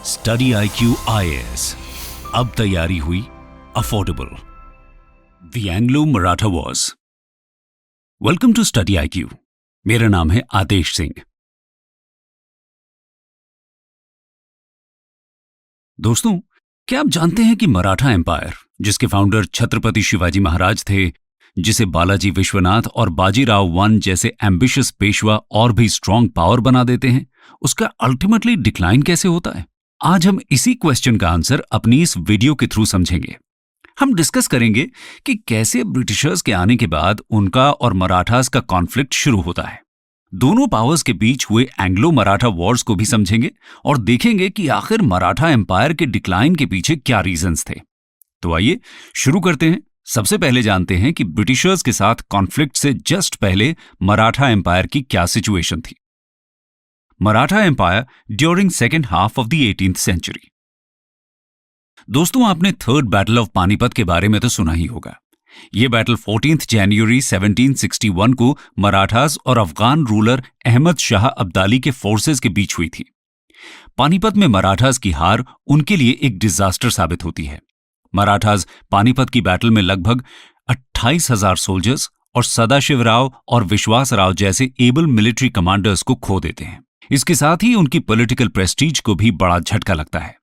Study IQ IAS, अब तैयारी हुई affordable. The Anglo Maratha wars. Welcome to study IQ। मेरा नाम है आदेश सिंह। दोस्तों, क्या आप जानते हैं कि मराठा एम्पायर, जिसके फाउंडर छत्रपति शिवाजी महाराज थे, जिसे बालाजी विश्वनाथ और बाजीराव वन जैसे एम्बिशियस पेशवा और भी स्ट्रॉन्ग पावर बना देते हैं, उसका अल्टीमेटली डिक्लाइन कैसे होता है? आज हम इसी क्वेश्चन का आंसर अपनी इस वीडियो के थ्रू समझेंगे। हम डिस्कस करेंगे कि कैसे ब्रिटिशर्स के आने के बाद उनका और मराठास का कॉन्फ्लिक्ट शुरू होता है। दोनों पावर्स के बीच हुए एंग्लो मराठा वॉर्स को भी समझेंगे और देखेंगे कि आखिर मराठा एम्पायर के डिक्लाइन के पीछे क्या रीजंस थे। तो आइए शुरू करते हैं। सबसे पहले जानते हैं कि ब्रिटिशर्स के साथ कॉन्फ्लिक्ट से जस्ट पहले मराठा एम्पायर की क्या सिचुएशन थी। Maratha empire during second half of the 18th century. दोस्तों, आपने थर्ड बैटल ऑफ पानीपत के बारे में तो सुना ही होगा। यह बैटल 14 जनवरी 1761 को मराठास और अफगान रूलर अहमद शाह अब्दाली के फोर्सेस के बीच हुई थी। पानीपत में मराठास की हार उनके लिए एक डिजास्टर साबित होती है। मराठास पानीपत की बैटल में लगभग 28,000 सोल्जर्स और सदाशिवराव और विश्वासराव जैसे एबल मिलिट्री कमांडर्स को खो देते हैं। इसके साथ ही उनकी पॉलिटिकल प्रेस्टीज को भी बड़ा झटका लगता है।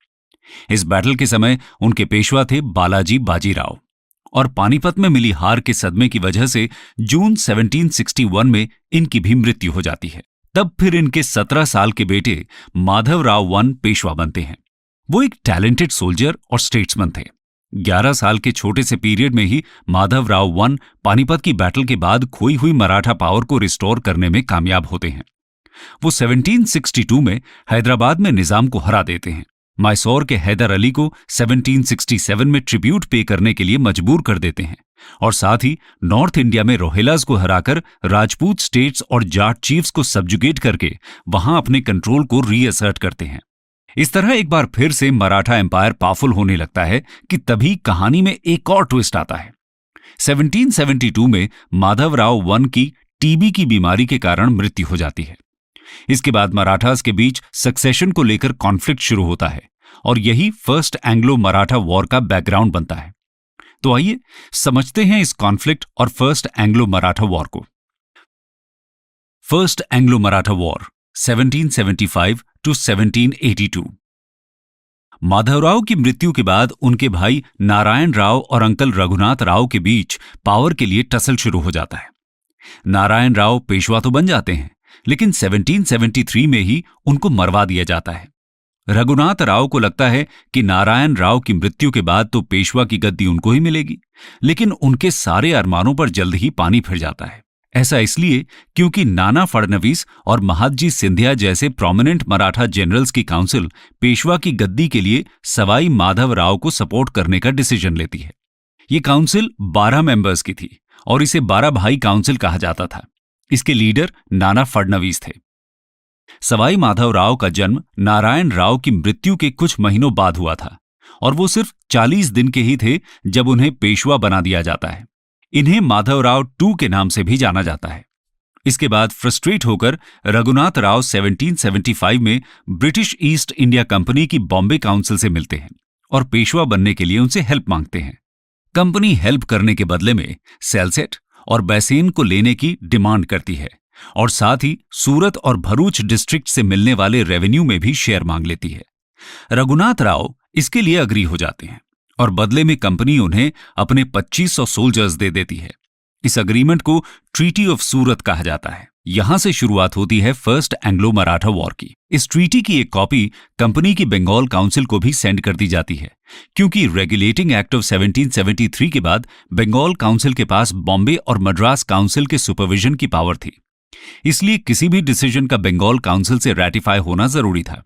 इस बैटल के समय उनके पेशवा थे बालाजी बाजीराव, और पानीपत में मिली हार के सदमे की वजह से जून 1761 में इनकी भी मृत्यु हो जाती है। तब फिर इनके 17 साल के बेटे माधवराव वन पेशवा बनते हैं। वो एक टैलेंटेड सोल्जर और स्टेट्समैन थे। 11 साल के छोटे से पीरियड में ही माधवराव वन पानीपत की बैटल के बाद खोई हुई मराठा पावर को रिस्टोर करने में कामयाब होते हैं। वो 1762 में हैदराबाद में निजाम को हरा देते हैं। मैसूर के हैदर अली को 1767 में ट्रिब्यूट पे करने के लिए मजबूर कर देते हैं, और साथ ही नॉर्थ इंडिया में रोहिलास को हराकर राजपूत स्टेट्स और जाट चीफ्स को सब्जुगेट करके वहां अपने कंट्रोल को रीअसर्ट करते हैं। इस तरह एक बार फिर से मराठा एम्पायर पावरफुल होने लगता है कि तभी कहानी में एक और ट्विस्ट आता है। 1772 में माधवराव वन की टीबी की बीमारी के कारण मृत्यु हो जाती है। इसके बाद मराठास के बीच सक्सेशन को लेकर कॉन्फ्लिक्ट शुरू होता है, और यही फर्स्ट एंग्लो मराठा वॉर का बैकग्राउंड बनता है। तो आइए समझते हैं इस कॉन्फ्लिक्ट और फर्स्ट एंग्लो मराठा वॉर को। First Anglo Maratha war 1775 to 1782। Madhavrao की मृत्यु के बाद उनके भाई नारायण राव और अंकल रघुनाथ राव के बीच पावर के लिए टसल शुरू हो जाता है। नारायण राव पेशवा तो बन जाते हैं, लेकिन 1773 में ही उनको मरवा दिया जाता है। रघुनाथ राव को लगता है कि नारायण राव की मृत्यु के बाद तो पेशवा की गद्दी उनको ही मिलेगी, लेकिन उनके सारे अरमानों पर जल्द ही पानी फिर जाता है। ऐसा इसलिए क्योंकि नाना फडणवीस और महादजी सिंधिया जैसे प्रोमिनेंट मराठा जनरल्स की काउंसिल पेशवा की गद्दी के लिए सवाई माधव राव को सपोर्ट करने का डिसीजन लेती है। ये काउंसिल 12 मेंबर्स की थी और इसे 12 भाई काउंसिल कहा जाता था। इसके लीडर नाना फडणवीस थे। सवाई माधवराव का जन्म नारायण राव की मृत्यु के कुछ महीनों बाद हुआ था, और वो सिर्फ 40 दिन के ही थे जब उन्हें पेशवा बना दिया जाता है। इन्हें माधवराव II के नाम से भी जाना जाता है। इसके बाद फ्रस्ट्रेट होकर रघुनाथ राव 1775 में ब्रिटिश ईस्ट इंडिया कंपनी की बॉम्बे काउंसिल से मिलते हैं और पेशवा बनने के लिए उनसे हेल्प मांगते हैं। कंपनी हेल्प करने के बदले में सेलसेट और बैसेन को लेने की डिमांड करती है, और साथ ही सूरत और भरूच डिस्ट्रिक्ट से मिलने वाले रेवेन्यू में भी शेयर मांग लेती है। रघुनाथ राव इसके लिए अग्री हो जाते हैं, और बदले में कंपनी उन्हें अपने 2500 सोल्जर्स दे देती है। इस अग्रीमेंट को ट्रीटी ऑफ सूरत कहा जाता है। यहां से शुरुआत होती है फर्स्ट एंग्लो मराठा वॉर की। इस ट्रीटी की एक कॉपी कंपनी की बंगाल काउंसिल को भी सेंड कर दी जाती है, क्योंकि रेगुलेटिंग एक्ट ऑफ 1773 के बाद बंगाल काउंसिल के पास बॉम्बे और मद्रास काउंसिल के सुपरविजन की पावर थी। इसलिए किसी भी डिसीजन का बंगाल काउंसिल से रैटिफाई होना जरूरी था।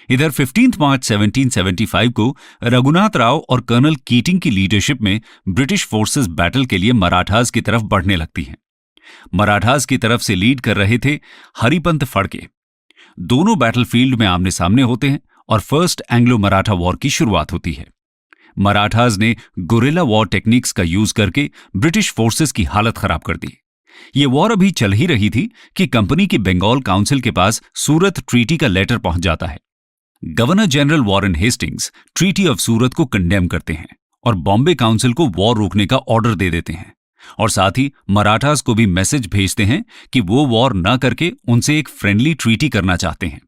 इधर 15 मार्च 1775 को रघुनाथ राव और कर्नल कीटिंग की लीडरशिप में ब्रिटिश फोर्सेस बैटल के लिए मराठास की तरफ बढ़ने लगती हैं। मराठास की तरफ से लीड कर रहे थे हरिपंत फड़के। दोनों बैटलफील्ड में आमने सामने होते हैं और फर्स्ट एंग्लो मराठा वॉर की शुरुआत होती है। मराठास ने गुरिल्ला वॉर टेक्निक्स का यूज करके ब्रिटिश फोर्सेस की हालत खराब कर दी। ये वॉर अभी चल ही रही थी कि कंपनी की बंगाल काउंसिल के पास सूरत ट्रीटी का लेटर पहुंच जाता है। Governor general Warren Hastings treaty of Surat को कंडेम करते हैं और बॉम्बे काउंसिल को वॉर रोकने का ऑर्डर दे देते हैं और साथ ही मराठास को भी मैसेज भेजते हैं कि वो वॉर न करके उनसे एक फ्रेंडली ट्रीटी करना चाहते हैं।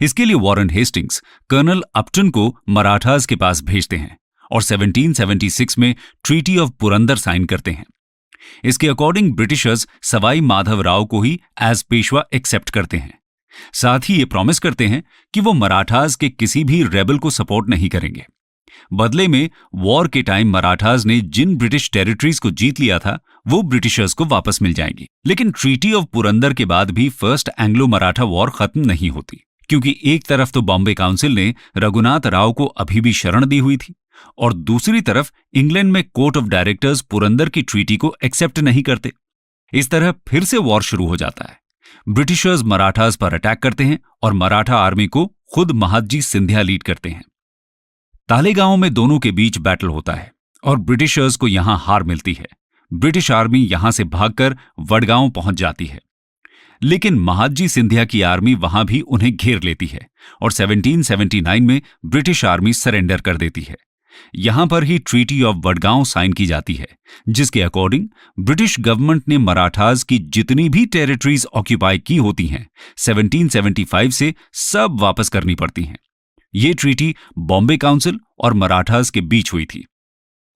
इसके लिए वॉरेन हेस्टिंग्स कर्नल अपटन को मराठास के पास भेजते हैं और 1776 में ट्रीटी ऑफ पुरंदर साइन करते हैं। इसके अकॉर्डिंग ब्रिटिशर्स सवाई माधवराव को ही एज पेशवा एक्सेप्ट करते हैं। साथ ही ये प्रॉमिस करते हैं कि वो मराठास के किसी भी रेबल को सपोर्ट नहीं करेंगे। बदले में वॉर के टाइम मराठास ने जिन ब्रिटिश टेरिटरीज को जीत लिया था वो ब्रिटिशर्स को वापस मिल जाएंगी। लेकिन ट्रीटी ऑफ पुरंदर के बाद भी फर्स्ट एंग्लो मराठा वॉर खत्म नहीं होती, क्योंकि एक तरफ तो बॉम्बे काउंसिल ने रघुनाथ राव को अभी भी शरण दी हुई थी और दूसरी तरफ इंग्लैंड में कोर्ट ऑफ डायरेक्टर्स पुरंदर की ट्रीटी को एक्सेप्ट नहीं करते। इस तरह फिर से वॉर शुरू हो जाता है। ब्रिटिशर्स मराठास पर अटैक करते हैं और मराठा आर्मी को खुद महादजी सिंधिया लीड करते हैं। तालेगांव में दोनों के बीच बैटल होता है और ब्रिटिशर्स को यहां हार मिलती है। ब्रिटिश आर्मी यहां से भागकर वडगांव पहुंच जाती है, लेकिन महादजी सिंधिया की आर्मी वहां भी उन्हें घेर लेती है और 1779 में ब्रिटिश आर्मी सरेंडर कर देती है। यहां पर ही ट्रीटी ऑफ वडगांव साइन की जाती है, जिसके अकॉर्डिंग ब्रिटिश गवर्नमेंट ने मराठास की जितनी भी टेरिटरीज ऑक्यूपाई की होती हैं 1775 से सब वापस करनी पड़ती हैं। ये ट्रीटी बॉम्बे काउंसिल और मराठास के बीच हुई थी।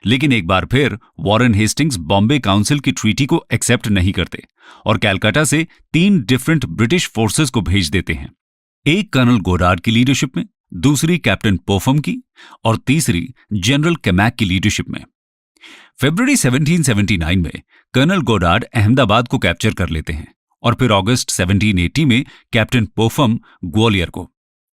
लेकिन एक बार फिर वॉरेन हेस्टिंग्स बॉम्बे काउंसिल की ट्रीटी को एक्सेप्ट नहीं करते और कैलकाटा से 3 डिफरेंट ब्रिटिश फोर्सेस को भेज देते हैं, एक कर्नल गोडार्ड की लीडरशिप में, दूसरी कैप्टन पोफम की और तीसरी जनरल कैमैक की लीडरशिप में। फरवरी 1779 में कर्नल गोडार्ड अहमदाबाद को कैप्चर कर लेते हैं और फिर अगस्त 1780 में कैप्टन पोफम ग्वालियर को।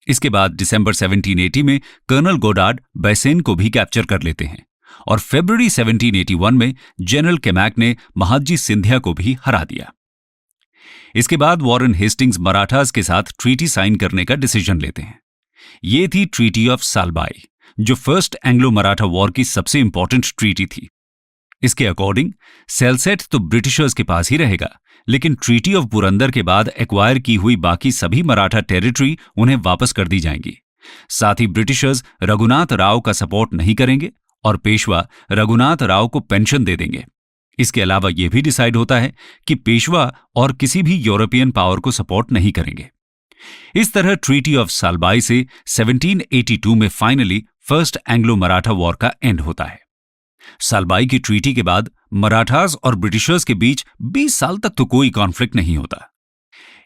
इसके बाद दिसंबर 1780 में कर्नल गोडार्ड बैसेन को भी कैप्चर कर लेते हैं और फरवरी 1781 में जनरल कैमैक ने महादजी सिंधिया को भी हरा दिया। इसके बाद वॉरेन हेस्टिंग्स मराठास के साथ ट्रीटी साइन करने का डिसीजन लेते हैं। ये थी ट्रीटी ऑफ सालबाई, जो फर्स्ट एंग्लो मराठा वॉर की सबसे इंपॉर्टेंट ट्रीटी थी। इसके अकॉर्डिंग सेल्सेट तो ब्रिटिशर्स के पास ही रहेगा, लेकिन ट्रीटी ऑफ पुरंदर के बाद एक्वायर की हुई बाकी सभी मराठा टेरिटरी उन्हें वापस कर दी जाएंगी। साथ ही ब्रिटिशर्स रघुनाथ राव का सपोर्ट नहीं करेंगे और पेशवा रघुनाथ राव को पेंशन दे देंगे। इसके अलावा यह भी डिसाइड होता है कि पेशवा और किसी भी यूरोपियन पावर को सपोर्ट नहीं करेंगे। इस तरह ट्रीटी ऑफ सालबाई से 1782 में finally first Anglo Maratha war का एंड होता है। सालबाई की ट्रीटी के बाद मराठास और ब्रिटिशर्स के बीच 20 साल तक तो कोई कॉन्फ्लिक्ट नहीं होता।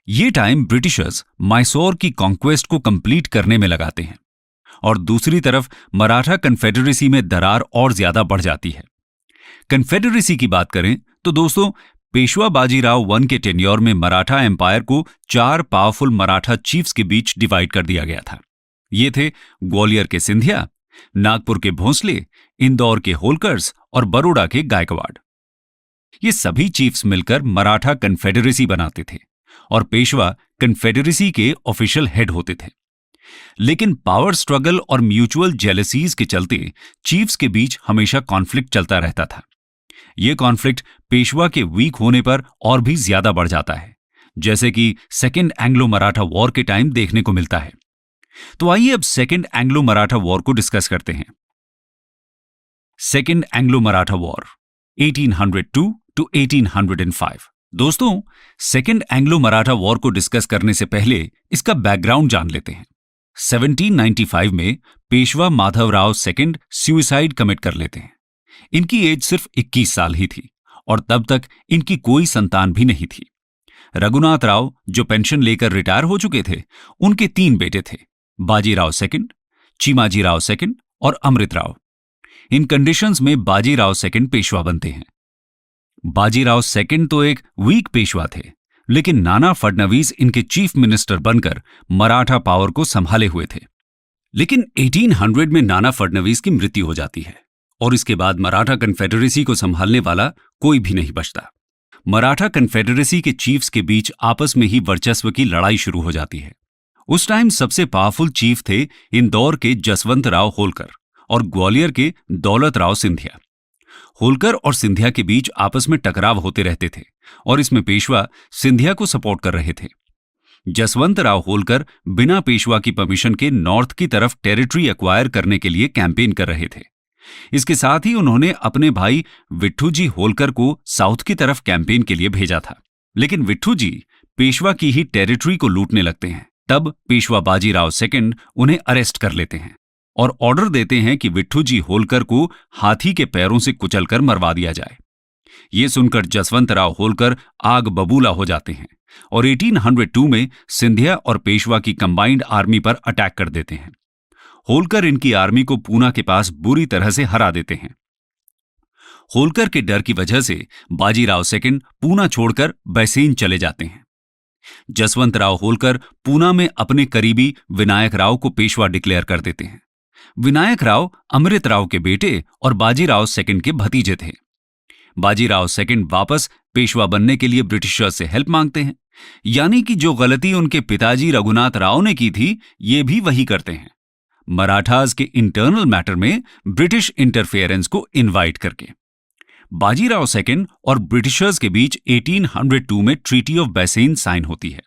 ये टाइम ब्रिटिशर्स मैसूर की कॉन्क्वेस्ट को कंप्लीट करने में लगाते हैं और दूसरी तरफ मराठा कन्फेडरेसी में दरार और ज्यादा बढ़ जाती है। कन्फेडरेसी की बात करें तो दोस्तों, पेशवा बाजीराव वन के टेन्योर में मराठा एम्पायर को 4 पावरफुल मराठा चीफ्स के बीच डिवाइड कर दिया गया था। ये थे ग्वालियर के सिंधिया, नागपुर के भोंसले, इंदौर के होलकर्स और बड़ौदा के गायकवाड़। ये सभी चीफ्स मिलकर मराठा कन्फेडरेसी बनाते थे और पेशवा कन्फेडरेसी के ऑफिशियल हेड होते थे। लेकिन पावर स्ट्रगल और म्यूचुअल जेलसीज के चलते चीफ्स के बीच हमेशा कॉन्फ्लिक्ट चलता रहता था। यह कॉन्फ्लिक्ट पेशवा के वीक होने पर और भी ज्यादा बढ़ जाता है, जैसे कि सेकेंड एंग्लो मराठा वॉर के टाइम देखने को मिलता है। तो आइए अब सेकेंड एंग्लो मराठा वॉर को डिस्कस करते हैं। Second Anglo Maratha war 1802 to 1805। दोस्तों, सेकेंड एंग्लो मराठा वॉर को डिस्कस करने से पहले इसका बैकग्राउंड जान लेते हैं। 1795 में Peshwa Madhavrao second suicide commit कर लेते हैं। इनकी एज सिर्फ 21 साल ही थी और तब तक इनकी कोई संतान भी नहीं थी। रघुनाथ राव, जो पेंशन लेकर रिटायर हो चुके थे, उनके 3 बेटे थे, बाजीराव सेकंड, चिमाजीराव सेकंड और अमृतराव। इन कंडीशंस में बाजीराव सेकंड पेशवा बनते हैं। बाजीराव सेकंड तो एक वीक पेशवा थे, लेकिन नाना फडणवीस इनके चीफ मिनिस्टर बनकर मराठा पावर को संभाले हुए थे। लेकिन 1800 में नाना फडणवीस की मृत्यु हो जाती है और इसके बाद मराठा कन्फेडरेसी को संभालने वाला कोई भी नहीं बचता। मराठा कन्फेडरेसी के चीफ्स के बीच आपस में ही वर्चस्व की लड़ाई शुरू हो जाती है। उस टाइम सबसे पावरफुल चीफ थे इंदौर के जसवंत राव होलकर और ग्वालियर के दौलत राव सिंधिया। होलकर और सिंधिया के बीच आपस में टकराव होते रहते थे और इसमें पेशवा सिंधिया को सपोर्ट कर रहे थे। जसवंतराव होलकर बिना पेशवा की परमिशन के नॉर्थ की तरफ टेरिटरी एक्वायर करने के लिए कैंपेन कर रहे थे। इसके साथ ही उन्होंने अपने भाई विट्ठूजी होलकर को साउथ की तरफ कैंपेन के लिए भेजा था। लेकिन विट्ठूजी पेशवा की ही टेरिटरी को लूटने लगते हैं। तब पेशवा बाजीराव सेकंड उन्हें अरेस्ट कर लेते हैं और ऑर्डर देते हैं कि विट्ठूजी होलकर को हाथी के पैरों से कुचलकर मरवा दिया जाए। ये सुनकर जसवंतराव होलकर आग बबूला हो जाते हैं और 1802 में सिंधिया और पेशवा की कंबाइंड आर्मी पर अटैक कर देते हैं। होलकर इनकी आर्मी को पूना के पास बुरी तरह से हरा देते हैं। होलकर के डर की वजह से बाजीराव सेकंड पूना छोड़कर बैसेन चले जाते हैं। जसवंतराव होलकर पूना में अपने करीबी विनायक राव को पेशवा डिक्लेयर कर देते हैं। विनायक राव अमृतराव के बेटे और बाजीराव सेकंड के भतीजे थे। बाजीराव सेकंड वापस पेशवा बनने के लिए ब्रिटिशर्स से हेल्प मांगते हैं, यानी कि जो गलती उनके पिताजी रघुनाथ राव ने की थी, ये भी वही करते हैं, मराठास के इंटरनल मैटर में ब्रिटिश इंटरफेरेंस को इनवाइट करके। बाजीराव सेकंड और ब्रिटिशर्स के बीच 1802 में ट्रीटी ऑफ बैसेन साइन होती है।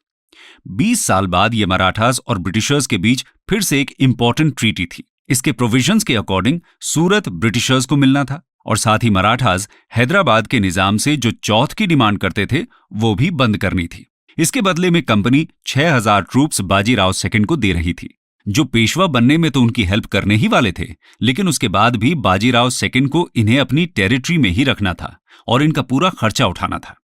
20 साल बाद ये मराठास और ब्रिटिशर्स के बीच फिर से एक इंपॉर्टेंट ट्रीटी थी। इसके प्रोविजंस के अकॉर्डिंग सूरत ब्रिटिशर्स को मिलना था और साथ ही मराठास हैदराबाद के निजाम से जो चौथ की डिमांड करते थे वो भी बंद करनी थी। इसके बदले में कंपनी 6000 ट्रूप्स बाजीराव सेकंड को दे रही थी, जो पेशवा बनने में तो उनकी हेल्प करने ही वाले थे, लेकिन उसके बाद भी बाजीराव सेकंड को इन्हें अपनी टेरिटरी में ही रखना था और इनका पूरा खर्चा उठाना था।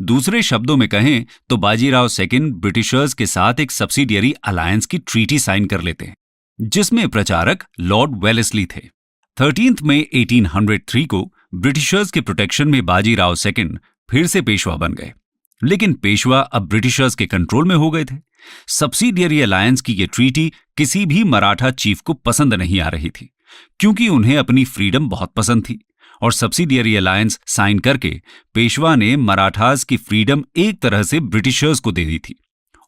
दूसरे शब्दों में कहें तो बाजीराव सेकंड ब्रिटिशर्स के साथ एक सब्सिडियरी अलायंस की ट्रीटी साइन कर लेते हैं, जिसमें प्रचारक लॉर्ड वेलेस्ली थे। 13 मई 1803 को ब्रिटिशर्स के प्रोटेक्शन में बाजीराव सेकंड फिर से पेशवा बन गए, लेकिन पेशवा अब ब्रिटिशर्स के कंट्रोल में हो गए थे। सब्सिडियरी अलायंस की यह ट्रीटी किसी भी मराठा चीफ को पसंद नहीं आ रही थी, क्योंकि उन्हें अपनी फ्रीडम बहुत पसंद थी और सब्सिडियरी अलायंस साइन करके पेशवा ने मराठास की फ्रीडम एक तरह से ब्रिटिशर्स को दे दी थी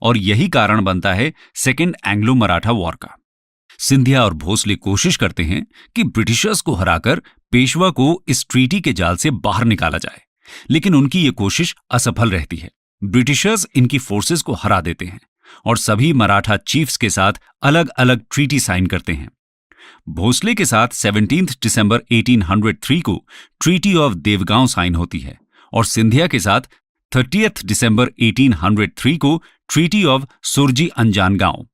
और यही कारण बनता है सेकेंड एंग्लो मराठा वॉर का। सिंधिया और भोसले कोशिश करते हैं कि ब्रिटिशर्स को हराकर पेशवा को इस ट्रीटी के जाल से बाहर निकाला जाए, लेकिन उनकी ये कोशिश असफल रहती है। ब्रिटिशर्स इनकी फोर्सेस को हरा देते हैं और सभी मराठा चीफ्स के साथ अलग अलग ट्रीटी साइन करते हैं। भोसले के साथ 17 दिसंबर 1803 को ट्रीटी ऑफ देवगांव साइन होती है और सिंधिया के साथ 30 दिसंबर 1803 को ट्रीटी ऑफ सुरजी अंजानगांव।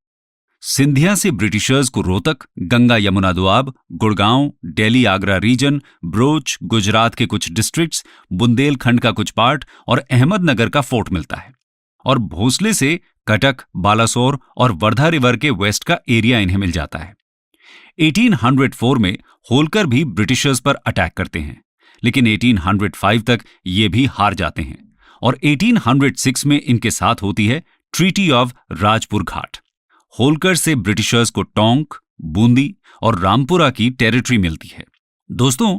सिंधिया से ब्रिटिशर्स को रोहतक, गंगा यमुना दोआब, गुड़गांव, दिल्ली आगरा रीजन, ब्रोच, गुजरात के कुछ डिस्ट्रिक्ट्स, बुंदेलखंड का कुछ पार्ट और अहमदनगर का फोर्ट मिलता है और भोसले से कटक, बालासोर और वर्धा रिवर के वेस्ट का एरिया इन्हें मिल जाता है। 1804 में होलकर भी ब्रिटिशर्स पर अटैक करते हैं, लेकिन 1805 तक ये भी हार जाते हैं और 1806 में इनके साथ होती है ट्रीटी ऑफ राजपुर घाट। होलकर से ब्रिटिशर्स को टोंक, बूंदी और रामपुरा की टेरिटरी मिलती है। दोस्तों,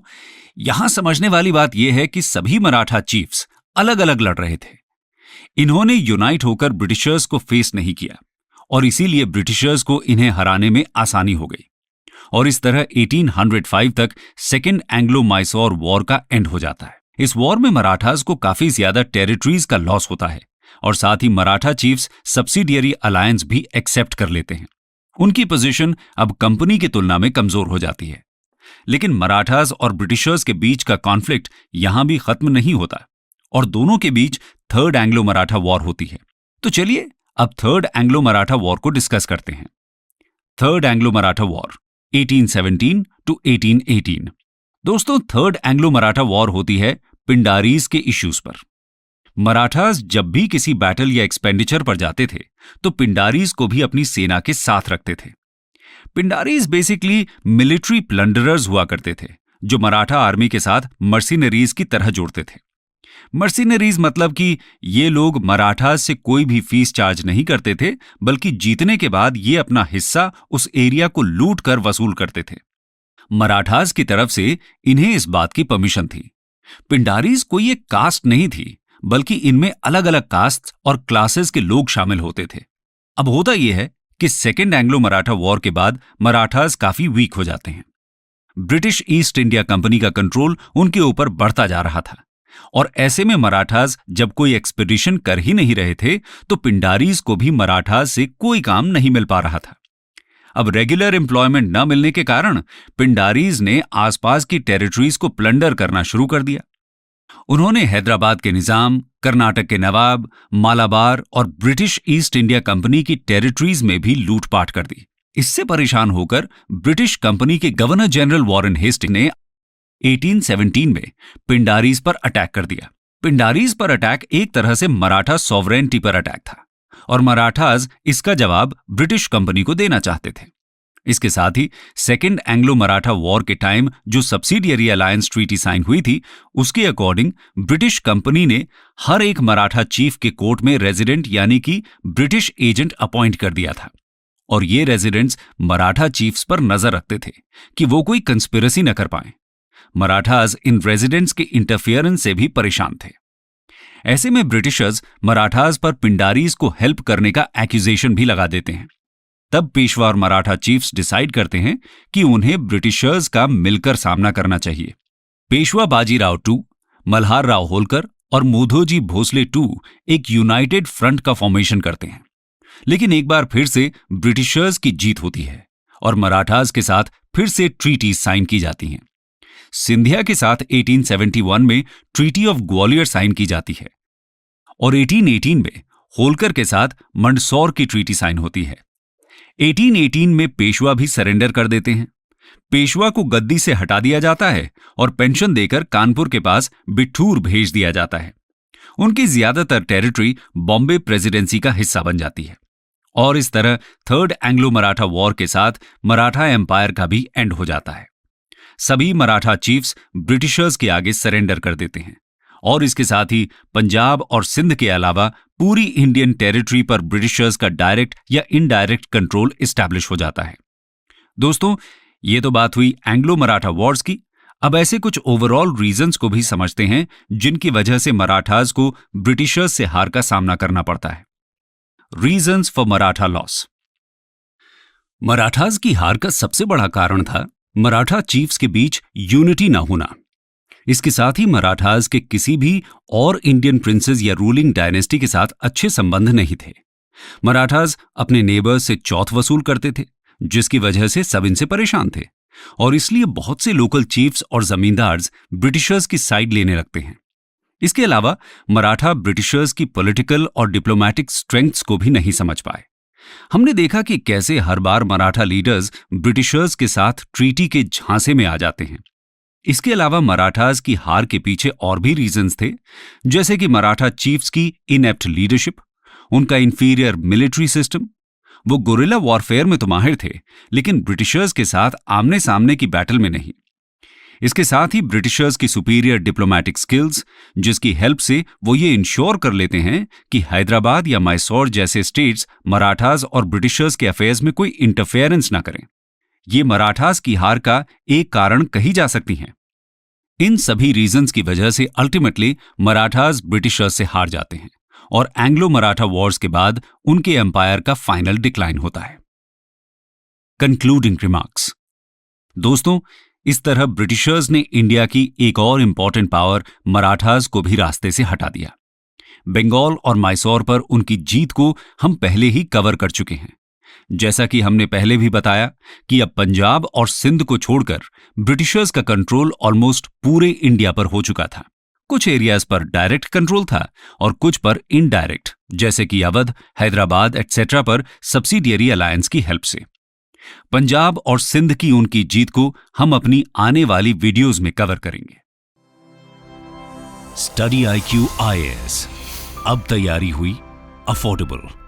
यहां समझने वाली बात यह है कि सभी मराठा चीफ्स अलग अलग लड़ रहे थे। इन्होंने यूनाइट होकर ब्रिटिशर्स को फेस नहीं किया और इसीलिए ब्रिटिशर्स को इन्हें हराने में आसानी हो गई और इस तरह 1805 तक सेकेंड एंग्लो माइसोर वॉर का एंड हो जाता है। इस वॉर में मराठास को काफी ज्यादा टेरिटरीज का लॉस होता है और साथ ही मराठा चीफ्स सब्सिडियरी अलायंस भी एक्सेप्ट कर लेते हैं। उनकी पोजीशन अब कंपनी की तुलना में कमजोर हो जाती है। लेकिन मराठास और ब्रिटिशर्स के बीच का कॉन्फ्लिक्ट यहां भी खत्म नहीं होता और दोनों के बीच थर्ड एंग्लो मराठा वॉर होती है। तो चलिए अब थर्ड एंग्लो मराठा वॉर को डिस्कस करते हैं। Third Anglo Maratha war 1817 to 1818। दोस्तों, थर्ड एंग्लो मराठा वॉर होती है पिंडारीज के इश्यूज पर। मराठास जब भी किसी बैटल या एक्सपेंडिचर पर जाते थे तो पिंडारीज को भी अपनी सेना के साथ रखते थे। पिंडारीज बेसिकली मिलिट्री प्लंडरर्स हुआ करते थे जो मराठा आर्मी के साथ मर्सिनरीज की तरह जोड़ते थे। मर्सिनरीज मतलब कि ये लोग मराठास से कोई भी फीस चार्ज नहीं करते थे, बल्कि जीतने के बाद ये अपना हिस्सा उस एरिया को लूट कर वसूल करते थे। मराठास की तरफ से इन्हें इस बात की परमिशन थी। पिंडारीज कोई एक कास्ट नहीं थी, बल्कि इनमें अलग अलग कास्ट और क्लासेस के लोग शामिल होते थे। अब होता यह है कि सेकेंड एंग्लो मराठा वॉर के बाद मराठास काफी वीक हो जाते हैं। ब्रिटिश ईस्ट इंडिया कंपनी का कंट्रोल उनके ऊपर बढ़ता जा रहा था, और ऐसे में मराठास जब कोई एक्सपीडिशन कर ही नहीं रहे थे तो पिंडारीज को भी मराठास से कोई काम नहीं मिल पा रहा था। अब रेगुलर एम्प्लॉयमेंट न मिलने के कारण पिंडारीज ने आसपास की टेरिटरीज को प्लंडर करना शुरू कर दिया। उन्होंने हैदराबाद के निजाम, कर्नाटक के नवाब, मालाबार और ब्रिटिश ईस्ट इंडिया कंपनी की टेरिटरीज में भी लूटपाट कर दी। इससे परेशान होकर ब्रिटिश कंपनी के गवर्नर जनरल वॉरेन हेस्टिंग ने 1817 में पिंडारीज पर अटैक कर दिया। पिंडारीज पर अटैक एक तरह से मराठा सॉवरेनिटी पर अटैक था और मराठास इसका जवाब ब्रिटिश कंपनी को देना चाहते थे। इसके साथ ही सेकेंड एंग्लो मराठा वॉर के टाइम जो सब्सिडियरी अलायंस ट्रीटी साइन हुई थी, उसके अकॉर्डिंग ब्रिटिश कंपनी ने हर एक मराठा चीफ के कोर्ट में रेजिडेंट यानी कि ब्रिटिश एजेंट अपॉइंट कर दिया था और ये रेजिडेंट्स मराठा चीफ्स पर नजर रखते थे कि वो कोई कंस्पिरेसी न कर पाए। मराठास इन रेजिडेंट्स के इंटरफियरेंस से भी परेशान थे। ऐसे में ब्रिटिशर्स मराठास पर पिंडारीज को हेल्प करने का एक्यूजेशन भी लगा देते हैं। तब पेशवा और मराठा चीफ्स डिसाइड करते हैं कि उन्हें ब्रिटिशर्स का मिलकर सामना करना चाहिए। पेशवा बाजीराव टू, मल्हार राव होलकर और मोधोजी भोसले टू एक यूनाइटेड फ्रंट का फॉर्मेशन करते हैं। लेकिन एक बार फिर से ब्रिटिशर्स की जीत होती है और मराठास के साथ फिर से ट्रीटी साइन की जाती हैं। सिंधिया के साथ 1871 में ट्रीटी ऑफ ग्वालियर साइन की जाती है और 1818 में होलकर के साथ मंडसौर की ट्रीटी साइन होती है। 1818 में पेशवा भी सरेंडर कर देते हैं। पेशवा को गद्दी से हटा दिया जाता है और पेंशन देकर कानपुर के पास बिठूर भेज दिया जाता है। उनकी ज्यादातर टेरिटरी बॉम्बे प्रेसिडेंसी का हिस्सा बन जाती है और इस तरह थर्ड एंग्लो मराठा वॉर के साथ मराठा एम्पायर का भी एंड हो जाता है। सभी मराठा चीफ्स ब्रिटिशर्स के आगे सरेंडर कर देते हैं और इसके साथ ही पंजाब और सिंध के अलावा पूरी इंडियन टेरिटरी पर ब्रिटिशर्स का डायरेक्ट या इनडायरेक्ट कंट्रोल एस्टैब्लिश हो जाता है। दोस्तों, ये तो बात हुई एंग्लो मराठा वॉर्स की। अब ऐसे कुछ ओवरऑल रीजंस को भी समझते हैं जिनकी वजह से मराठास को ब्रिटिशर्स से हार का सामना करना पड़ता है। Reasons for Maratha loss. Marathas की हार का सबसे बड़ा कारण था मराठा चीफ्स के बीच यूनिटी ना होना। इसके साथ ही मराठास के किसी भी और इंडियन प्रिंसेस या रूलिंग डायनेस्टी के साथ अच्छे संबंध नहीं थे। मराठास अपने नेबर्स से चौथ वसूल करते थे, जिसकी वजह से सब इनसे परेशान थे और इसलिए बहुत से लोकल चीफ्स और जमींदार्स ब्रिटिशर्स की साइड लेने लगते हैं। इसके अलावा मराठा ब्रिटिशर्स की पॉलिटिकल और डिप्लोमैटिक स्ट्रेंथ्स को भी नहीं समझ पाए। हमने देखा कि कैसे हर बार मराठा लीडर्स ब्रिटिशर्स के साथ ट्रीटी के झांसे में आ जाते हैं। इसके अलावा मराठास की हार के पीछे और भी रीजंस थे, जैसे कि मराठा चीफ्स की इनएप्ट लीडरशिप, उनका इंफीरियर मिलिट्री सिस्टम। वो गुरिल्ला वॉरफेयर में तो माहिर थे, लेकिन ब्रिटिशर्स के साथ आमने सामने की बैटल में नहीं। इसके साथ ही ब्रिटिशर्स की सुपीरियर डिप्लोमैटिक स्किल्स, जिसकी हेल्प से वो ये इंश्योर कर लेते हैं कि हैदराबाद या मैसूर जैसे स्टेट्स मराठास और ब्रिटिशर्स के अफेयर्स में कोई इंटरफेरेंस ना करें। ये मराठास की हार का एक कारण कही जा सकती हैं। इन सभी रीजंस की वजह से अल्टीमेटली मराठास ब्रिटिशर्स से हार जाते हैं और एंग्लो मराठा वॉर्स के बाद उनके एम्पायर का फाइनल डिक्लाइन होता है। Concluding remarks. दोस्तों, इस तरह ब्रिटिशर्स ने इंडिया की एक और इंपॉर्टेंट पावर मराठास को भी रास्ते से हटा दिया। बंगाल और मैसूर पर उनकी जीत को हम पहले ही कवर कर चुके हैं। जैसा कि हमने पहले भी बताया कि अब पंजाब और सिंध को छोड़कर ब्रिटिशर्स का कंट्रोल ऑलमोस्ट पूरे इंडिया पर हो चुका था। कुछ एरियाज पर डायरेक्ट कंट्रोल था और कुछ पर इनडायरेक्ट, जैसे कि अवध, हैदराबाद एटसेट्रा पर सब्सिडियरी अलायंस की हेल्प से। पंजाब और सिंध की उनकी जीत को हम अपनी आने वाली वीडियोज में कवर करेंगे। स्टडी IQ IAS अब तैयारी हुई अफोर्डेबल।